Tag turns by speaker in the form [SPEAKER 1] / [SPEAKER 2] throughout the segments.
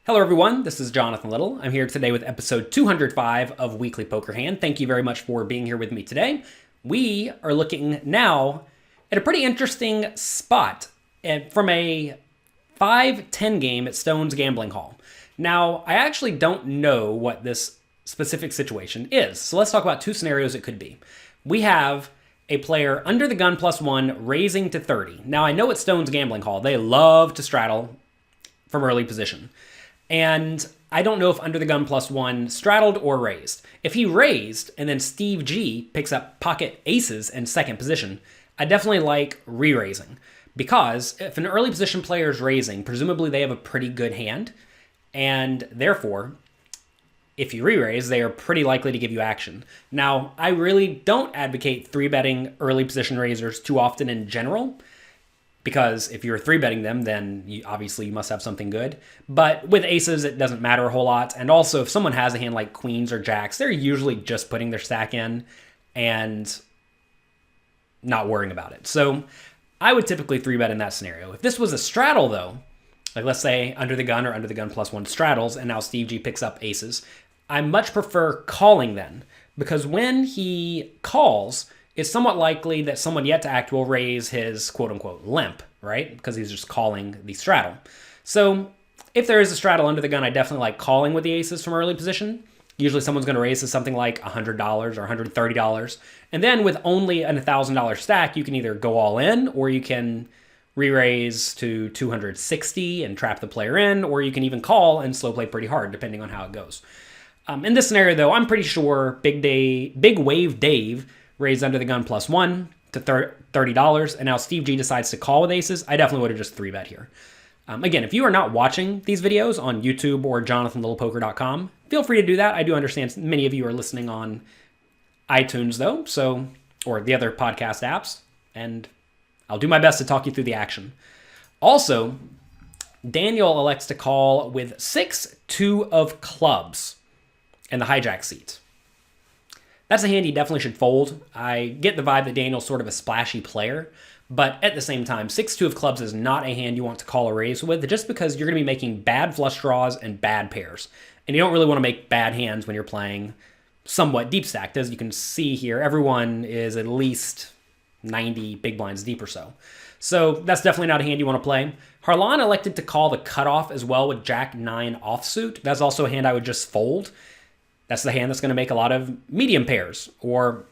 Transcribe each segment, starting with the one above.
[SPEAKER 1] Hello everyone, this is Jonathan Little. I'm here today with episode 205 of Weekly Poker Hand. Thank you very much for being here with me today. We are looking now at a pretty interesting spot from a 5-10 game at Stone's Gambling Hall. Now, I actually don't know what this specific situation is, so let's talk about two scenarios it could be. We have a player under the gun +1 raising to 30. Now, I know at Stone's Gambling Hall, they love to straddle from early position. And I don't know if under the gun +1 straddled or raised. If he raised and then Steve G picks up pocket aces in second position, I definitely like re-raising. Because if an early position player is raising, presumably they have a pretty good hand. And therefore, if you re-raise, they are pretty likely to give you action. Now, I really don't advocate 3-betting early position raisers too often in general. Because if you're 3-betting them, then obviously you must have something good. But with aces, it doesn't matter a whole lot. And also, if someone has a hand like queens or jacks, they're usually just putting their stack in and not worrying about it. So I would typically 3-bet in that scenario. If this was a straddle, though, like let's say under the gun or under the gun +1 straddles, and now Steve G picks up aces, I much prefer calling then. Because when he calls, it's somewhat likely that someone yet to act will raise his quote-unquote limp, right? Because he's just calling the straddle. So if there is a straddle under the gun, I definitely like calling with the aces from early position. Usually someone's going to raise to something like $100 or $130. And then with only a $1,000 stack, you can either go all in or you can re-raise to $260 and trap the player in, or you can even call and slow play pretty hard, depending on how it goes. In this scenario, though, I'm pretty sure Big Wave Dave raised under the gun +1 to $30, and now Steve G decides to call with aces. I definitely would have just 3-bet here. Again, if you are not watching these videos on YouTube or jonathanlittlepoker.com, feel free to do that. I do understand many of you are listening on iTunes, though, or the other podcast apps, and I'll do my best to talk you through the action. Also, Daniel elects to call with 6-2 of clubs in the hijack seat. That's a hand he definitely should fold. I get the vibe that Daniel's sort of a splashy player, but at the same time, 6-2 of clubs is not a hand you want to call a raise with, just because you're going to be making bad flush draws and bad pairs. And you don't really want to make bad hands when you're playing somewhat deep stacked. As you can see here, everyone is at least 90 big blinds deep or so. So that's definitely not a hand you want to play. Harlan elected to call the cutoff as well with Jack-9 offsuit. That's also a hand I would just fold. That's the hand that's going to make a lot of medium pairs, or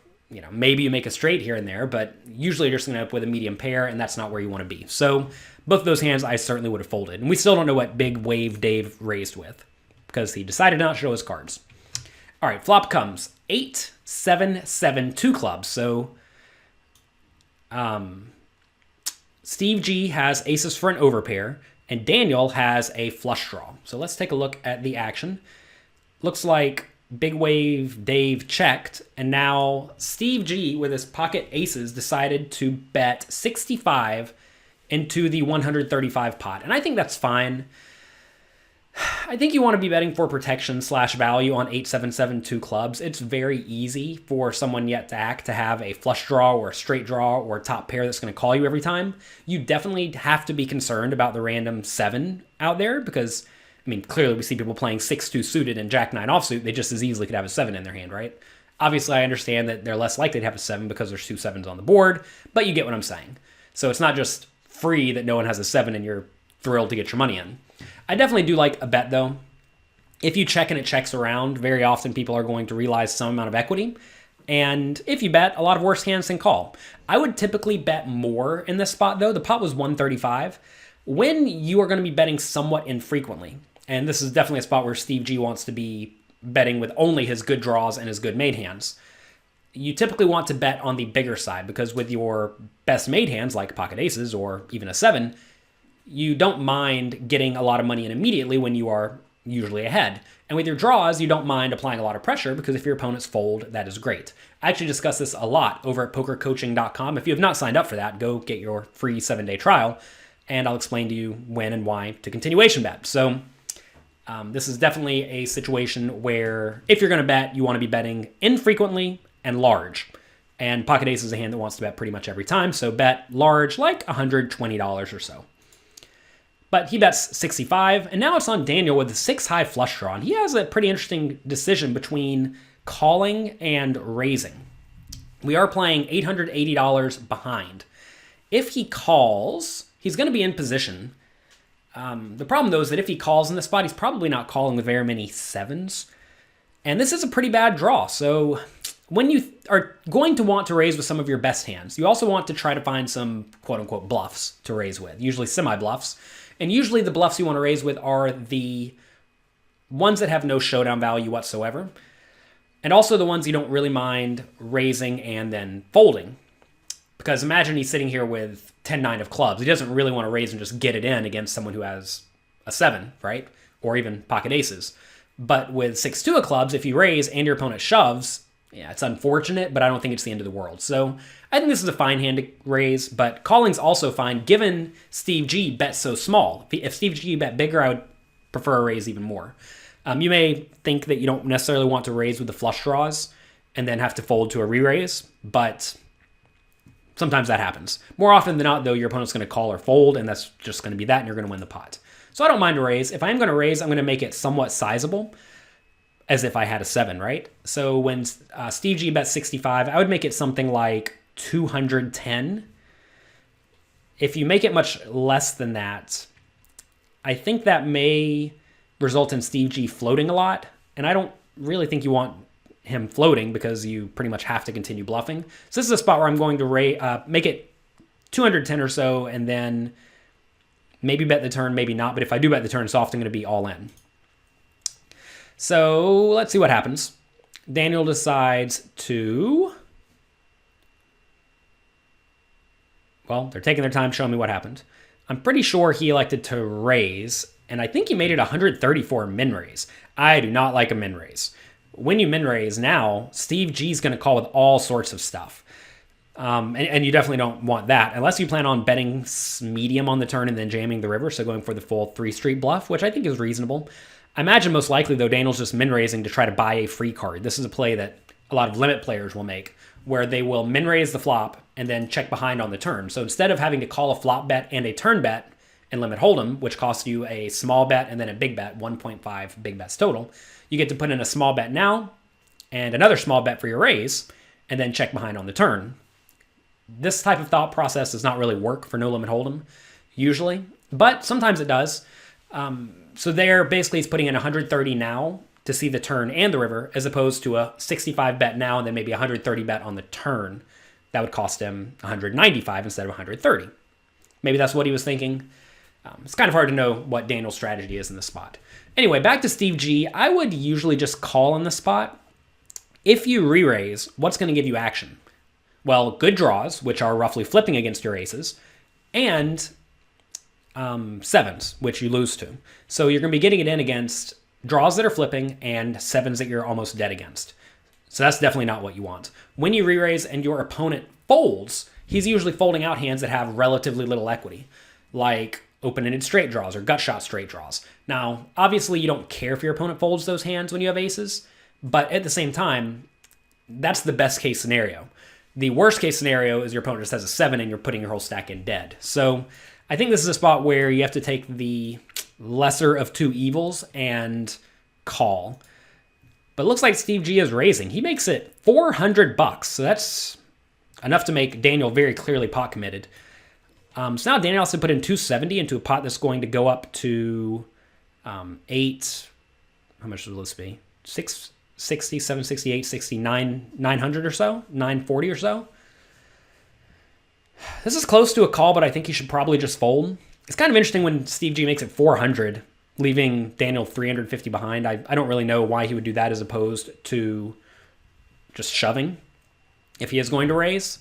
[SPEAKER 1] maybe you make a straight here and there, but usually you're just going to end up with a medium pair, and that's not where you want to be. So both of those hands I certainly would have folded, and we still don't know what Big Wave Dave raised with because he decided not to show his cards. All right, flop comes 8-7-7 2 clubs. So Steve G has aces for an overpair, and Daniel has a flush draw. So let's take a look at the action. Looks like Big Wave Dave checked, and now Steve G, with his pocket aces, decided to bet 65 into the 135 pot. And I think that's fine. I think you want to be betting for protection / value on 8-7-7 2 clubs. It's very easy for someone yet to act to have a flush draw or a straight draw or a top pair that's going to call you every time. You definitely have to be concerned about the random 7 out there because clearly we see people playing 6-2 suited and Jack-9 offsuit. They just as easily could have a 7 in their hand, right? Obviously, I understand that they're less likely to have a 7 because there's 2 7s on the board, but you get what I'm saying. So it's not just free that no one has a 7 and you're thrilled to get your money in. I definitely do like a bet, though. If you check and it checks around, very often people are going to realize some amount of equity. And if you bet, a lot of worse hands can call. I would typically bet more in this spot, though. The pot was 135. When you are going to be betting somewhat infrequently, and this is definitely a spot where Steve G wants to be betting with only his good draws and his good made hands, you typically want to bet on the bigger side because with your best made hands like pocket aces or even a 7, you don't mind getting a lot of money in immediately when you are usually ahead. And with your draws, you don't mind applying a lot of pressure because if your opponents fold, that is great. I actually discuss this a lot over at pokercoaching.com. If you have not signed up for that, go get your free 7-day trial, and I'll explain to you when and why to continuation bet. So this is definitely a situation where if you're going to bet, you want to be betting infrequently and large. And pocket ace is a hand that wants to bet pretty much every time, so bet large, like $120 or so. But he bets 65, and now it's on Daniel with the 6 high flush draw. And he has a pretty interesting decision between calling and raising. We are playing $880 behind. If he calls, he's going to be in position. The problem, though, is that if he calls in this spot, he's probably not calling with very many 7s. And this is a pretty bad draw. So when you are going to want to raise with some of your best hands, you also want to try to find some quote-unquote bluffs to raise with, usually semi-bluffs. And usually the bluffs you want to raise with are the ones that have no showdown value whatsoever. And also the ones you don't really mind raising and then folding. Because imagine he's sitting here with 10-9 of clubs. He doesn't really want to raise and just get it in against someone who has a 7, right? Or even pocket aces. But with 6-2 of clubs, if you raise and your opponent shoves, yeah, it's unfortunate, but I don't think it's the end of the world. So I think this is a fine hand to raise, but calling's also fine given Steve G bets so small. If Steve G bet bigger, I would prefer a raise even more. You may think that you don't necessarily want to raise with the flush draws and then have to fold to a re-raise, but sometimes that happens. More often than not, though, your opponent's going to call or fold, and that's just going to be that, and you're going to win the pot. So I don't mind a raise. If I am going to raise, I'm going to make it somewhat sizable, as if I had a 7, right? So when Steve G bets 65, I would make it something like 210. If you make it much less than that, I think that may result in Steve G floating a lot, and I don't really think you want him floating because you pretty much have to continue bluffing. So this is a spot where I'm going to make it 210 or so, and then maybe bet the turn, maybe not, but if I do bet the turn, it's often going to be all in. So let's see what happens. Daniel decides to... Well, they're taking their time showing me what happened. I'm pretty sure he elected to raise, and I think he made it 134 min raise. I do not like a min raise. When you min raise now, Steve G's going to call with all sorts of stuff. And you definitely don't want that unless you plan on betting medium on the turn and then jamming the river, so going for the full 3 street bluff, which I think is reasonable. I imagine most likely, though, Daniel's just min raising to try to buy a free card. This is a play that a lot of limit players will make, where they will min raise the flop and then check behind on the turn. So instead of having to call a flop bet and a turn bet in limit hold'em, which costs you a small bet and then a big bet, 1.5 big bets total, you get to put in a small bet now and another small bet for your raise and then check behind on the turn. This type of thought process does not really work for no limit hold'em usually, but sometimes it does. So there basically he's putting in 130 now to see the turn and the river, as opposed to a 65 bet now and then maybe 130 bet on the turn. That would cost him 195 instead of 130. Maybe that's what he was thinking. It's kind of hard to know what Daniel's strategy is in this spot. Anyway, back to Steve G. I would usually just call in the spot. If you re-raise, what's going to give you action? Well, good draws, which are roughly flipping against your aces, and 7s, which you lose to. So you're going to be getting it in against draws that are flipping and 7s that you're almost dead against. So that's definitely not what you want. When you re-raise and your opponent folds, he's usually folding out hands that have relatively little equity, like open-ended straight draws or gut shot straight draws. Now, obviously, you don't care if your opponent folds those hands when you have aces, but at the same time, that's the best case scenario. The worst case scenario is your opponent just has a 7 and you're putting your whole stack in dead. So I think this is a spot where you have to take the lesser of two evils and call. But it looks like Steve G is raising. He makes it $400, so that's enough to make Daniel very clearly pot committed. So now Daniel has to put in 270 into a pot that's going to go up to 8. How much will this be? 660, 760, 860, 900 or so, 940 or so. This is close to a call, but I think he should probably just fold. It's kind of interesting when Steve G makes it 400, leaving Daniel 350 behind. I don't really know why he would do that as opposed to just shoving if he is going to raise,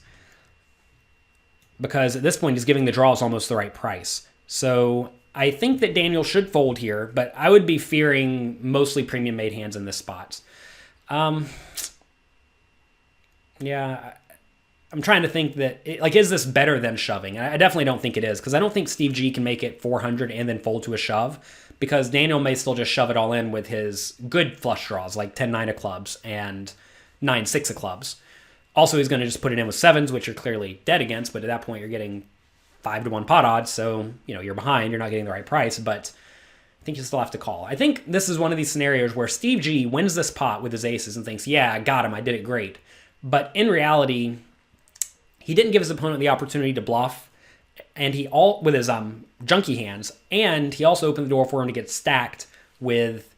[SPEAKER 1] because at this point he's giving the draws almost the right price. So I think that Daniel should fold here, but I would be fearing mostly premium made hands in this spot. Yeah, I'm trying to think that, is this better than shoving? I definitely don't think it is, because I don't think Steve G can make it 400 and then fold to a shove, because Daniel may still just shove it all in with his good flush draws, like 10-9 of clubs and 9-6 of clubs. Also, he's going to just put it in with 7s, which you're clearly dead against, but at that point you're getting 5-1 pot odds, so you're behind, you're not getting the right price, but I think you still have to call. I think this is one of these scenarios where Steve G wins this pot with his aces and thinks, yeah, I got him, I did it great. But in reality, he didn't give his opponent the opportunity to bluff, and with his junky hands, and he also opened the door for him to get stacked with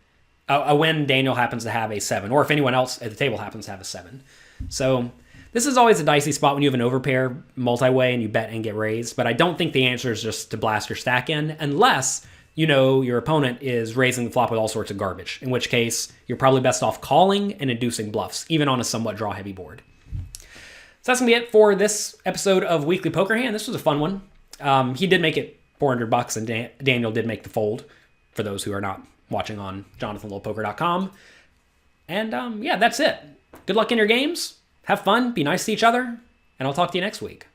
[SPEAKER 1] when Daniel happens to have a 7, or if anyone else at the table happens to have a 7. So this is always a dicey spot when you have an overpair multi-way and you bet and get raised, but I don't think the answer is just to blast your stack in, unless your opponent is raising the flop with all sorts of garbage, in which case you're probably best off calling and inducing bluffs, even on a somewhat draw-heavy board. So that's going to be it for this episode of Weekly Poker Hand. This was a fun one. He did make it $400, and Daniel did make the fold, for those who are not watching on JonathanLittlePoker.com. And yeah, that's it. Good luck in your games. Have fun. Be nice to each other. And I'll talk to you next week.